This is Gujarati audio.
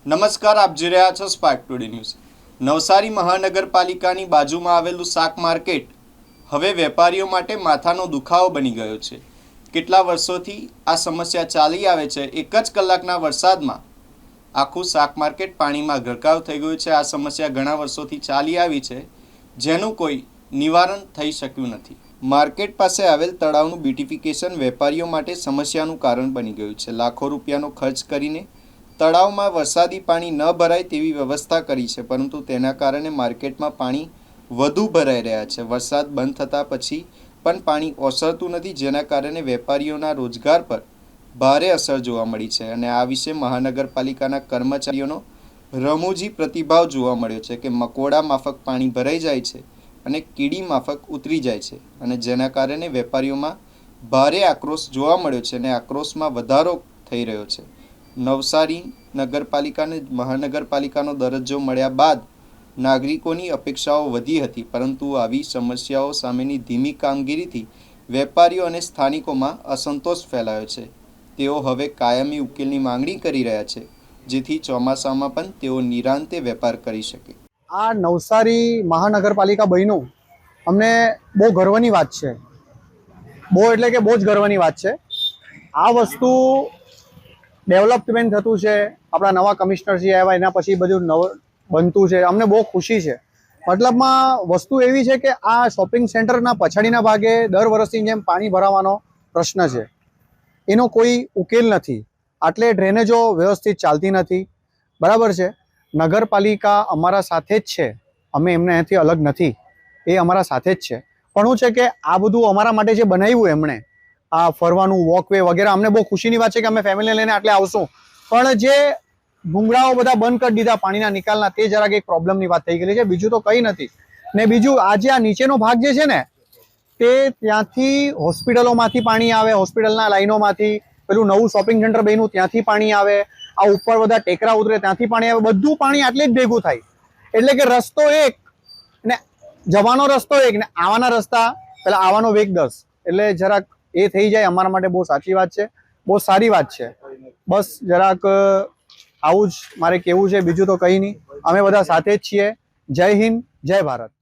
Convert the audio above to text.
નમસ્કાર, આપ જોઈ રહ્યા છો સ્પાર્ક ટુડે ન્યૂઝ। નવસારી મહાનગરપાલિકાની બાજુમાં આવેલું શાક માર્કેટ હવે વેપારીઓ માટે માથાનો દુખાવો બની ગયો છે। કેટલા વર્ષોથી આ સમસ્યા ચાલી આવે છે। એક જ કલાકના વરસાદમાં આખું શાક માર્કેટ પાણીમાં ગરકાવ થઈ ગયું છે। આ સમસ્યા ઘણા વર્ષોથી ચાલી આવી છે, જેનું કોઈ નિવારણ થઈ શક્યું નથી। માર્કેટ પાસે આવેલ તળાવનું બ્યુટિફિકેશન વેપારીઓ માટે સમસ્યાનું કારણ બની ગયું છે। લાખો રૂપિયાનો ખર્ચ કરીને તળાવમાં વરસાદી પાણી ન ભરાય તેવી વ્યવસ્થા કરી છે, પરંતુ તેના કારણે માર્કેટમાં પાણી વધુ ભરાઈ રહ્યા છે। વરસાદ બંધ થતાં પછી પણ પાણી ઓસરતું નથી, જેના કારણે વેપારીઓના રોજગાર પર ભારે અસર જોવા મળી છે। અને આ વિશે મહાનગરપાલિકાના કર્મચારીઓનો રમૂજી પ્રતિભાવ જોવા મળ્યો છે કે મકોડા માફક પાણી ભરાઈ જાય છે અને કીડી માફક ઉતરી જાય છે, અને જેના કારણે વેપારીઓમાં ભારે આક્રોશ જોવા મળ્યો છે અને આક્રોશમાં વધારો થઈ રહ્યો છે। નવસારી નગરપાલિકાને મહાનગરપાલિકાનો દરજ્જો મળ્યા બાદ નાગરિકોની અપેક્ષાઓ વધી હતી, પરંતુ આવી સમસ્યાઓ સામેની ધીમી કામગીરીથી વેપારીઓ અને સ્થાનિકોમાં અસંતોષ ફેલાયો છે। તેઓ હવે કાયમી ઉકેલની માંગણી કરી રહ્યા છે, જેથી ચોમાસામાં પણ તેઓ નિરાંતે વેપાર કરી શકે। આ નવસારી મહાનગરપાલિકા બન્યું અમને બહુ ગર્વની વાત છે। બહુ એટલે કે બહુ જ ગર્વની વાત છે। આ વસ્તુ ડેવલપમેન્ટ થતું છે, આપણા નવા કમિશનરજી આવ્યા એના પછી બધું બનતું છે, અમને બહુ ખુશી છે। મતલબમાં વસ્તુ એવી છે કે આ શોપિંગ સેન્ટરના પછાડીના ભાગે દર વર્ષની જેમ પાણી ભરાવાનો પ્રશ્ન છે, એનો કોઈ ઉકેલ નથી। આટલે ડ્રેનેજો વ્યવસ્થિત ચાલતી નથી, બરાબર છે। નગરપાલિકા અમારા સાથે જ છે, અમે એમને અહીંથી અલગ નથી, એ અમારા સાથે જ છે। પણ શું છે કે આ બધું અમારા માટે જે બનાવ્યું એમણે આ ફરવાનું વોકવે વગેરે, અમને બહુ ખુશીની વાત છે કે અમે ફેમિલી લઈને આટલે આવશું, પણ જે ભૂંગળાઓ બધા બંધ કરી દીધા પાણીના નિકાલના, તે જરાક એક પ્રોબ્લેમની વાત થઈ ગયેલી છે, બીજું તો કંઈ નથી। ને બીજું આજે આ નીચેનો ભાગ જે છે ને, તે ત્યાંથી હોસ્પિટલોમાંથી પાણી આવે, હોસ્પિટલના લાઈનોમાંથી, પેલું નવું શોપિંગ સેન્ટર બન્યું ત્યાંથી પાણી આવે, આ ઉપર બધા ટેકરા ઉતરે ત્યાંથી પાણી આવે, બધું પાણી આટલે જ ભેગું થાય। એટલે કે રસ્તો એક ને જવાનો રસ્તો એક ને આવવાના રસ્તા, પેલા આવવાનો વેગ 10, એટલે જરાક એ થઈ જાય અમારા માટે બહુ સાચી વાત છે, બહુ સારી વાત છે। બસ જરાક આવું જ મારે કહેવું છે, બીજું તો કંઈ નહીં। અમે બધા સાથે જ છીએ। જય હિન્દ, જય ભારત।